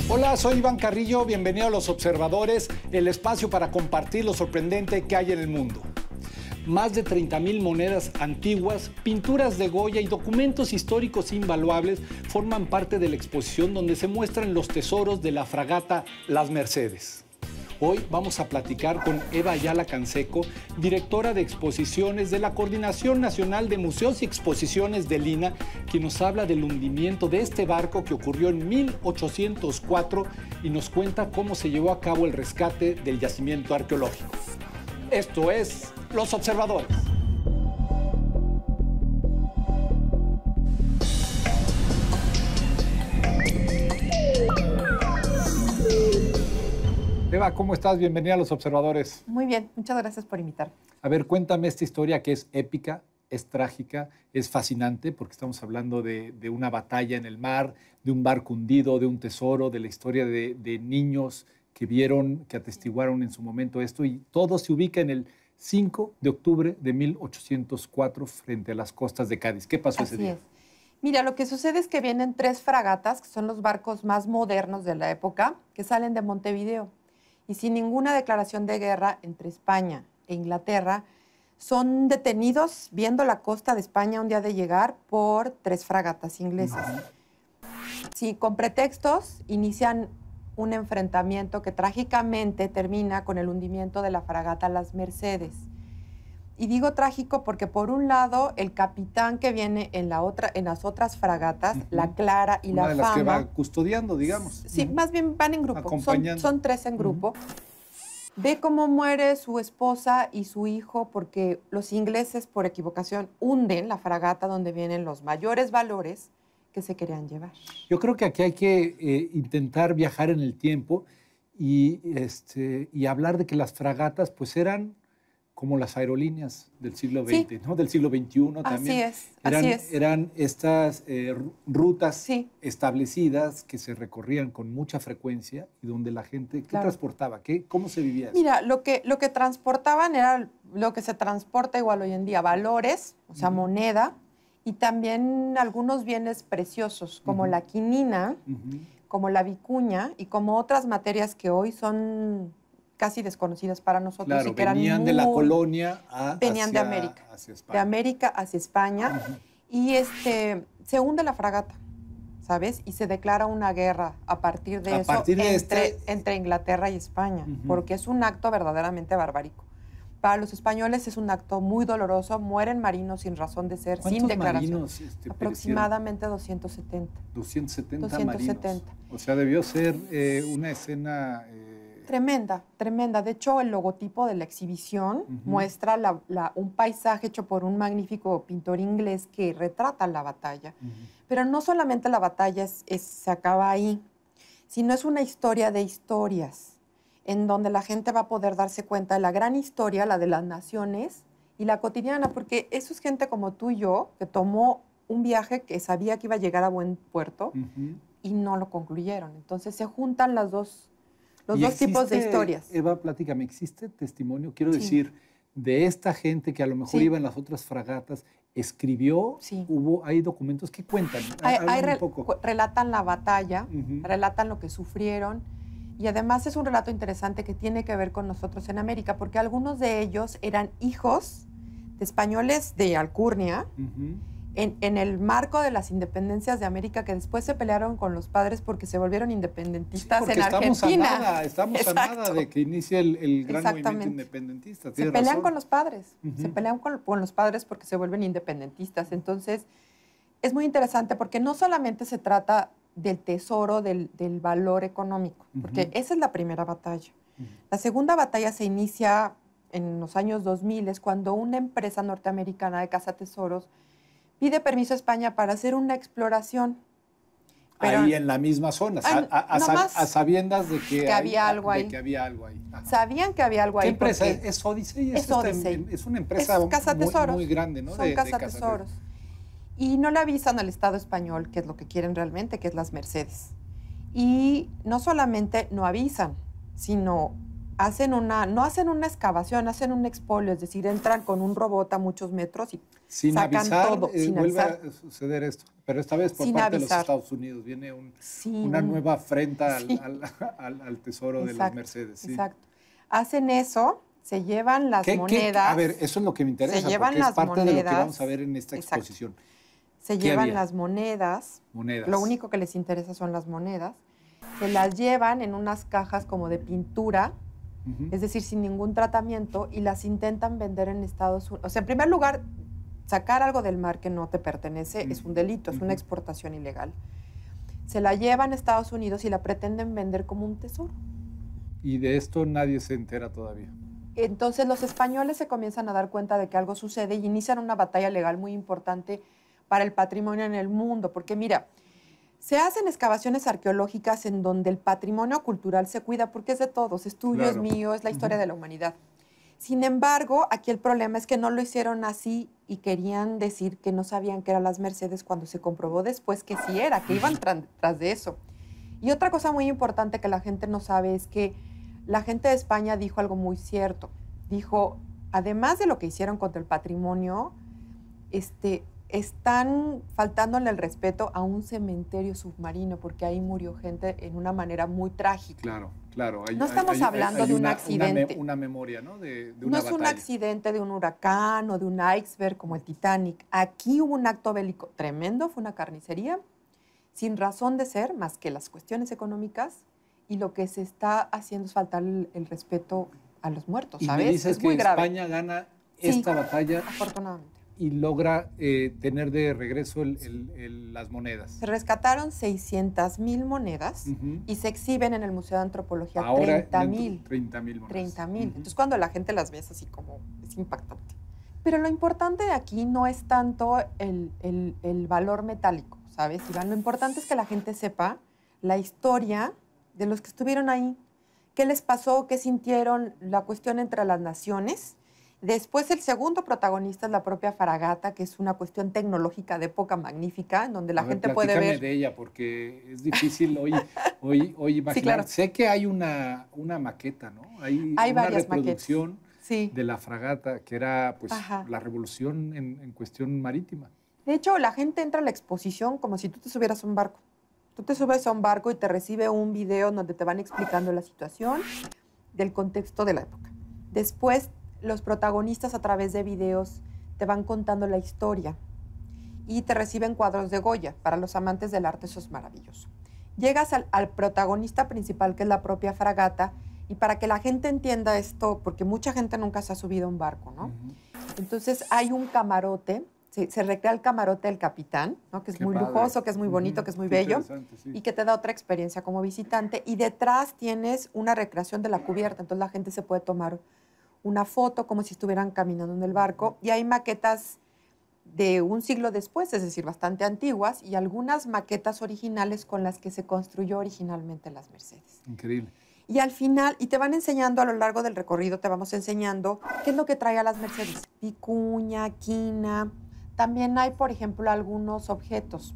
Hola, soy Iván Carrillo, bienvenido a Los Observadores, el espacio para compartir lo sorprendente que hay en el mundo. Más de 30,000 monedas antiguas, pinturas de Goya y documentos históricos invaluables forman parte de la exposición donde se muestran los tesoros de la fragata Las Mercedes. Hoy vamos a platicar con Eva Ayala Canseco, directora de exposiciones de la Coordinación Nacional de Museos y Exposiciones del INAH, quien nos habla del hundimiento de este barco que ocurrió en 1804 y nos cuenta cómo se llevó a cabo el rescate del yacimiento arqueológico. Esto es Los Observadores. Eva, ¿cómo estás? Bienvenida a Los Observadores. Muy bien, muchas gracias por invitarme. A ver, cuéntame esta historia que es épica, es trágica, es fascinante, porque estamos hablando de una batalla en el mar, de un barco hundido, de un tesoro, de la historia de niños que vieron, que atestiguaron en su momento esto, y todo se ubica en el 5 de octubre de 1804 frente a las costas de Cádiz. ¿Qué pasó ese día? Así es. Mira, lo que sucede es que vienen 3 fragatas, que son los barcos más modernos de la época, que salen de Montevideo. Y sin ninguna declaración de guerra entre España e Inglaterra, son detenidos viendo la costa de España un día de llegar por 3 fragatas inglesas. Sí, con pretextos inician un enfrentamiento que trágicamente termina con el hundimiento de la fragata Las Mercedes. Y digo trágico porque, por un lado, el capitán que viene en las otras fragatas, la Clara y la Fama... Una de las que va custodiando, digamos. Sí, más bien van en grupo. Acompañando. Son 3 en grupo. Ve cómo muere su esposa y su hijo porque los ingleses, por equivocación, hunden la fragata donde vienen los mayores valores que se querían llevar. Yo creo que aquí hay que intentar viajar en el tiempo y hablar de que las fragatas pues eran como las aerolíneas del siglo XX, sí, ¿no? Del siglo XXI también. Así es. Eran estas rutas sí, establecidas que se recorrían con mucha frecuencia y donde la gente, ¿qué transportaba? ¿Cómo se vivía eso? Mira, lo que transportaban era lo que se transporta igual hoy en día, valores, o sea, moneda, y también algunos bienes preciosos, como la quinina, como la vicuña y como otras materias que hoy son casi desconocidas para nosotros. Claro, y que venían de la colonia venían de América. Hacia España. De América hacia España. Y se hunde la fragata, ¿sabes? Y se declara una guerra a partir de entre Inglaterra y España, porque es un acto verdaderamente barbárico. Para los españoles es un acto muy doloroso, mueren marinos sin razón de ser, sin declaración. Marinos aproximadamente 270. 270 marinos. O sea, debió ser una escena... Tremenda, tremenda. De hecho, el logotipo de la exhibición muestra un paisaje hecho por un magnífico pintor inglés que retrata la batalla. Pero no solamente la batalla se acaba ahí, sino es una historia de historias, en donde la gente va a poder darse cuenta de la gran historia, la de las naciones y la cotidiana, porque eso es gente como tú y yo, que tomó un viaje que sabía que iba a llegar a buen puerto y no lo concluyeron. Entonces se juntan los dos tipos de historias. Eva, platícame, ¿existe testimonio? Quiero decir, de esta gente que a lo mejor iba en las otras fragatas, escribió, hay documentos que cuentan. Relatan la batalla, relatan lo que sufrieron, y además es un relato interesante que tiene que ver con nosotros en América, porque algunos de ellos eran hijos de españoles de alcurnia, en el marco de las independencias de América, que después se pelearon con los padres porque se volvieron independentistas en Argentina. Estamos a nada de que inicie el gran movimiento independentista. Se pelean con los padres, se pelean con los padres porque se vuelven independentistas. Entonces, es muy interesante porque no solamente se trata del tesoro, del valor económico, porque esa es la primera batalla. La segunda batalla se inicia en los años 2000, es cuando una empresa norteamericana de cazatesoros pide permiso a España para hacer una exploración. Pero ahí en la misma zona, a sabiendas de que había algo ahí. Sabían que había algo ahí. ¿Qué empresa es? ¿Es Odyssey? Es Odyssey. Es una empresa muy grande, ¿no? Son cazatesoros. Y no le avisan al Estado español qué es lo que quieren realmente, que es Las Mercedes. Y no solamente no avisan, sino no hacen una excavación, hacen un expolio, es decir, entran con un robot a muchos metros y sin sacan avisar, todo. Sin vuelve avisar. a suceder esto. Pero esta vez por Sin parte de los avisar. Estados Unidos. Viene Sí, una nueva afrenta sí. al tesoro de los Exacto, Mercedes. Sí. Exacto. Hacen eso, se llevan las monedas. A ver, eso es lo que me interesa, se llevan porque es las parte de lo que monedas. vamos a ver en esta Exacto. exposición. Se ¿Qué llevan había? las monedas. Monedas. Lo único que les interesa son las monedas. Se las llevan en unas cajas como de pintura, es decir, sin ningún tratamiento, y las intentan vender en Estados Unidos. O sea, en primer lugar, sacar algo del mar que no te pertenece es un delito, es una exportación ilegal. Se la llevan a Estados Unidos y la pretenden vender como un tesoro. Y de esto nadie se entera todavía. Entonces los españoles se comienzan a dar cuenta de que algo sucede y inician una batalla legal muy importante para el patrimonio en el mundo, porque mira, se hacen excavaciones arqueológicas en donde el patrimonio cultural se cuida porque es de todos, es tuyo, Claro. es mío, es la historia de la humanidad. Sin embargo, aquí el problema es que no lo hicieron así y querían decir que no sabían que eran las Mercedes cuando se comprobó después que sí era, que iban tras de eso. Y otra cosa muy importante que la gente no sabe es que la gente de España dijo algo muy cierto. Dijo, además de lo que hicieron contra el patrimonio, están faltándole el respeto a un cementerio submarino, porque ahí murió gente en una manera muy trágica. Claro, claro. No estamos hablando de un accidente. Una memoria, ¿no? De No una es un batalla. accidente de un huracán o de un iceberg como el Titanic. Aquí hubo un acto bélico tremendo, fue una carnicería, sin razón de ser, más que las cuestiones económicas, y lo que se está haciendo es faltar el respeto a los muertos, Y ¿sabes? me dices es que muy grave. España gana Sí, esta batalla afortunadamente. y logra tener de regreso las monedas. Se rescataron 600,000 monedas y se exhiben en el Museo de Antropología Ahora 30,000. 30,000 monedas. 30,000. Entonces, cuando la gente las ve es así como, es impactante. Pero lo importante de aquí no es tanto el valor metálico, ¿sabes, Iván? Lo importante es que la gente sepa la historia de los que estuvieron ahí, qué les pasó, qué sintieron, la cuestión entre las naciones. Después, el segundo protagonista es la propia fragata, que es una cuestión tecnológica de época magnífica, en donde la gente puede ver. de ella, porque es difícil hoy imaginar. Sí, claro. Sé que hay una maqueta, ¿no? Hay una varias reproducción maquetas. Sí. de la fragata, que era pues Ajá. la revolución en cuestión marítima. De hecho, la gente entra a la exposición como si tú te subieras a un barco. Tú te subes a un barco y te recibe un video donde te van explicando la situación del contexto de la época. Después, los protagonistas a través de videos te van contando la historia y te reciben cuadros de Goya. Para los amantes del arte eso es maravilloso. Llegas al protagonista principal, que es la propia fragata, y para que la gente entienda esto, porque mucha gente nunca se ha subido a un barco, ¿no? Entonces hay un camarote, se recrea el camarote del capitán, ¿no? Que es Qué muy padre. lujoso, que es muy bonito, que es muy Qué bello, interesante, sí. y que te da otra experiencia como visitante. Y detrás tienes una recreación de la cubierta, entonces la gente se puede tomar una foto como si estuvieran caminando en el barco. Y hay maquetas de un siglo después, es decir, bastante antiguas, y algunas maquetas originales con las que se construyó originalmente las Mercedes. Increíble. Y al final, y te van enseñando a lo largo del recorrido, te vamos enseñando qué es lo que trae a las Mercedes. Vicuña, quina. También hay, por ejemplo, algunos objetos.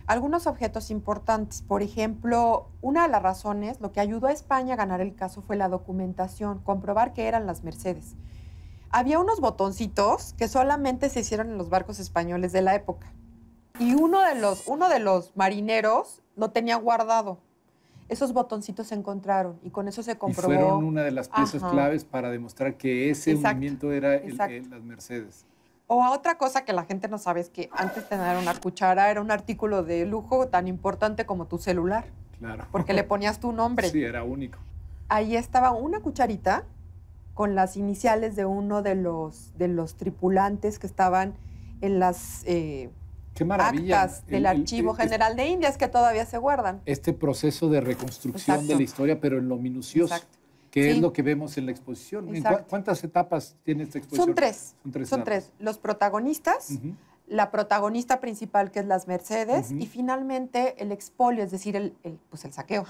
Algunos objetos importantes. Por ejemplo, una de las razones, lo que ayudó a España a ganar el caso fue la documentación, comprobar que eran las Mercedes. Había unos botoncitos que solamente se hicieron en los barcos españoles de la época. Y uno de los marineros lo tenía guardado. Esos botoncitos se encontraron y con eso se comprobó. Y fueron una de las piezas Ajá. claves para demostrar que ese Exacto, hundimiento era exacto. las Mercedes. O otra cosa que la gente no sabe es que antes tener una cuchara era un artículo de lujo tan importante como tu celular, Claro. porque le ponías tu nombre. Sí, era único. Ahí estaba una cucharita con las iniciales de uno de los tripulantes que estaban en las Qué maravilla. actas del Archivo General de Indias que todavía se guardan. Este proceso de reconstrucción Exacto. de la historia, pero en lo minucioso, Exacto. que es Sí. lo que vemos en la exposición. ¿En Exacto. cuántas etapas tiene esta exposición? Son tres. Son Son tres. Los protagonistas, la protagonista principal, que es las Mercedes, y finalmente el expolio, es decir, el saqueo.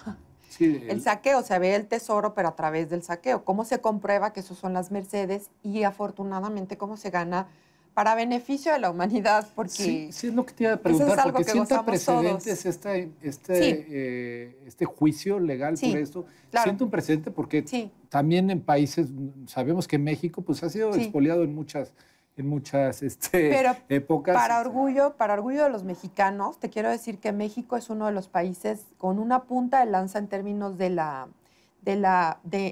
Sí, El saqueo, se ve el tesoro, pero a través del saqueo. ¿Cómo se comprueba que esos son las Mercedes? Y afortunadamente, cómo se gana para beneficio de la humanidad, porque sí, sí es lo que te iba a preguntar, algo porque que sienta gozamos precedentes Sí. este juicio legal Sí, por esto. claro. Siente un precedente porque Sí. también en países, sabemos que México pues, ha sido Sí. expoliado en muchas Pero épocas. para orgullo de los mexicanos, te quiero decir que México es uno de los países con una punta de lanza en términos de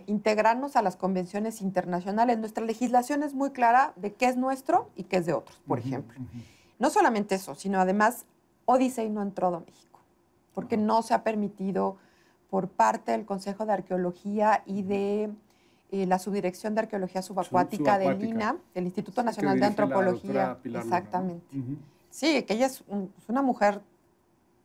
integrarnos a las convenciones internacionales. Nuestra legislación es muy clara de qué es nuestro y qué es de otros, por ejemplo. No solamente eso, sino además Odisei no entró a México, porque no se ha permitido por parte del Consejo de Arqueología y de la Subdirección de Arqueología Subacuática del INAH, del Instituto Nacional de Antropología. Exactamente. Luna, ¿no? Sí, que ella es una mujer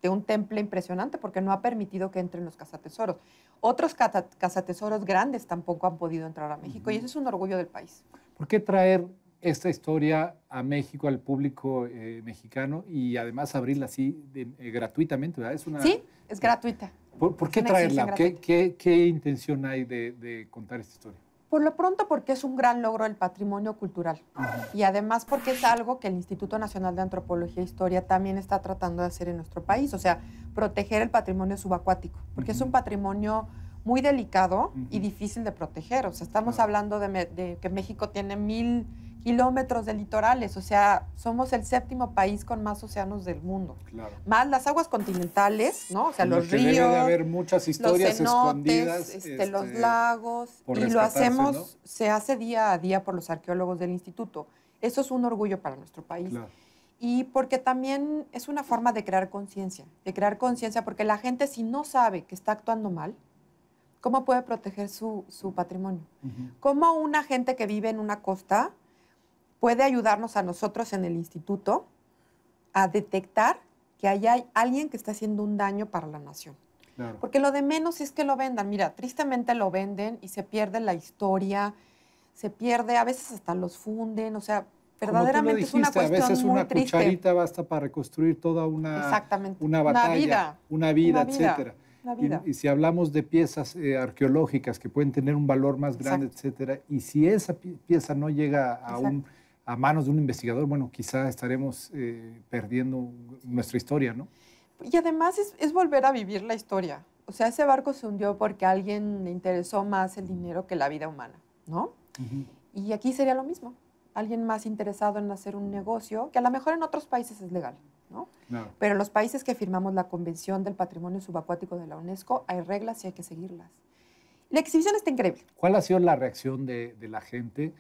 de un temple impresionante porque no ha permitido que entren los cazatesoros. Otros cazatesoros grandes tampoco han podido entrar a México y eso es un orgullo del país. ¿Por qué traer esta historia a México, al público mexicano y además abrirla así gratuitamente? ¿Verdad? Sí, es gratuita. ¿Por qué traerla? ¿Qué intención hay de contar esta historia? Por lo pronto porque es un gran logro del patrimonio cultural y además porque es algo que el Instituto Nacional de Antropología e Historia también está tratando de hacer en nuestro país, o sea, proteger el patrimonio subacuático, porque es un patrimonio muy delicado y difícil de proteger. O sea, estamos hablando de que México tiene 1000 kilómetros de litorales, o sea, somos el 7º país con más océanos del mundo. Claro. Más las aguas continentales, ¿no? O sea, los ríos. Debe de haber muchas historias los cenotes, escondidas. Los lagos. Y lo hacemos, ¿no? Se hace día a día por los arqueólogos del instituto. Eso es un orgullo para nuestro país. Claro. Y porque también es una forma de crear conciencia, porque la gente si no sabe que está actuando mal, ¿cómo puede proteger su patrimonio? ¿Cómo una gente que vive en una costa puede ayudarnos a nosotros en el instituto a detectar que hay alguien que está haciendo un daño para la nación? Claro. Porque lo de menos es que lo vendan. Mira, tristemente lo venden y se pierde la historia, se pierde, a veces hasta los funden, o sea, verdaderamente dijiste, es una cuestión a veces muy una triste. Cucharita basta para reconstruir toda una batalla, una vida, etcétera. Y si hablamos de piezas arqueológicas que pueden tener un valor más grande, etcétera, y si esa pieza no llega a manos de un investigador, bueno, quizá estaremos perdiendo nuestra historia, ¿no? Y además es volver a vivir la historia. O sea, ese barco se hundió porque a alguien le interesó más el dinero que la vida humana, ¿no? Y aquí sería lo mismo. Alguien más interesado en hacer un negocio, que a lo mejor en otros países es legal, ¿no? Claro. Pero en los países que firmamos la Convención del Patrimonio Subacuático de la UNESCO, hay reglas y hay que seguirlas. La exhibición está increíble. ¿Cuál ha sido la reacción de la gente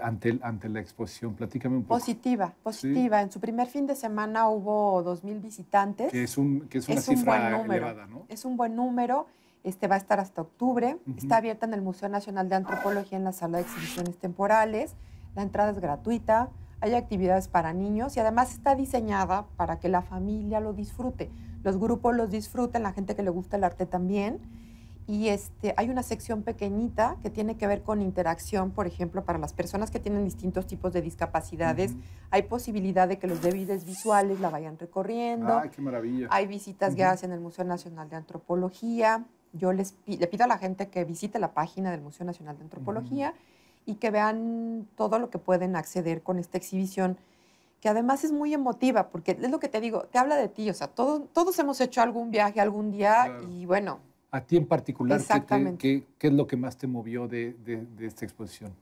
ante la exposición? Platícame un poco. Positiva. ¿Sí? En su primer fin de semana hubo 2000 visitantes. Que es una cifra elevada, ¿no? Es un buen número. Va a estar hasta octubre. Está abierta en el Museo Nacional de Antropología en la sala de exhibiciones temporales. La entrada es gratuita. Hay actividades para niños y además está diseñada para que la familia lo disfrute. Los grupos los disfruten, la gente que le gusta el arte también. Y hay una sección pequeñita que tiene que ver con interacción, por ejemplo, para las personas que tienen distintos tipos de discapacidades. Hay posibilidad de que los débiles visuales la vayan recorriendo. ¡Ay, qué maravilla! Hay visitas guiadas en el Museo Nacional de Antropología. Yo le pido a la gente que visite la página del Museo Nacional de Antropología y que vean todo lo que pueden acceder con esta exhibición, que además es muy emotiva, porque es lo que te digo, te habla de ti, o sea, todos hemos hecho algún viaje algún día. Claro. Y bueno. A ti en particular, ¿qué es lo que más te movió de esta exposición?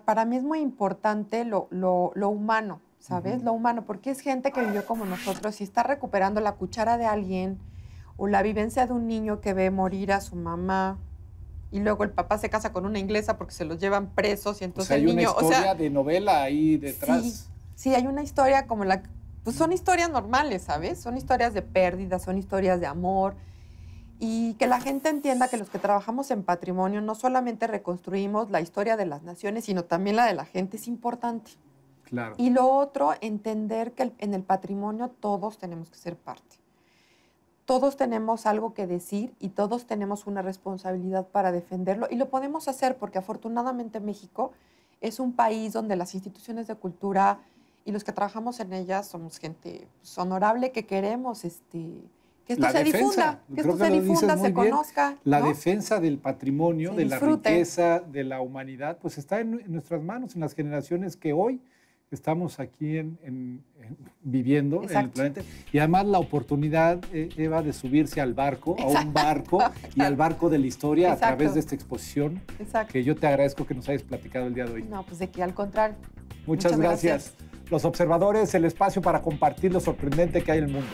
Para mí es muy importante lo humano, ¿sabes? Lo humano, porque es gente que vivió como nosotros y está recuperando la cuchara de alguien o la vivencia de un niño que ve morir a su mamá y luego el papá se casa con una inglesa porque se los llevan presos y entonces el niño... Hay una historia de novela ahí detrás. Sí, hay una historia como pues son historias normales, ¿sabes? Son historias de pérdida, son historias de amor y que la gente entienda que los que trabajamos en patrimonio no solamente reconstruimos la historia de las naciones, sino también la de la gente, es importante. Claro. Y lo otro, entender que en el patrimonio todos tenemos que ser parte. Todos tenemos algo que decir y todos tenemos una responsabilidad para defenderlo y lo podemos hacer porque afortunadamente México es un país donde las instituciones de cultura y los que trabajamos en ellas somos gente honorable que queremos que esto se difunda, se conozca. La defensa del patrimonio, de la riqueza, de la humanidad, pues está en nuestras manos, en las generaciones que hoy estamos aquí viviendo Exacto. en el planeta. Y además la oportunidad, Eva, de subirse al barco, a un barco y al barco de la historia Exacto. a través de esta exposición. Exacto. Que yo te agradezco que nos hayas platicado el día de hoy. No, pues de que al contrario. Muchas gracias. Los Observadores, el espacio para compartir lo sorprendente que hay en el mundo.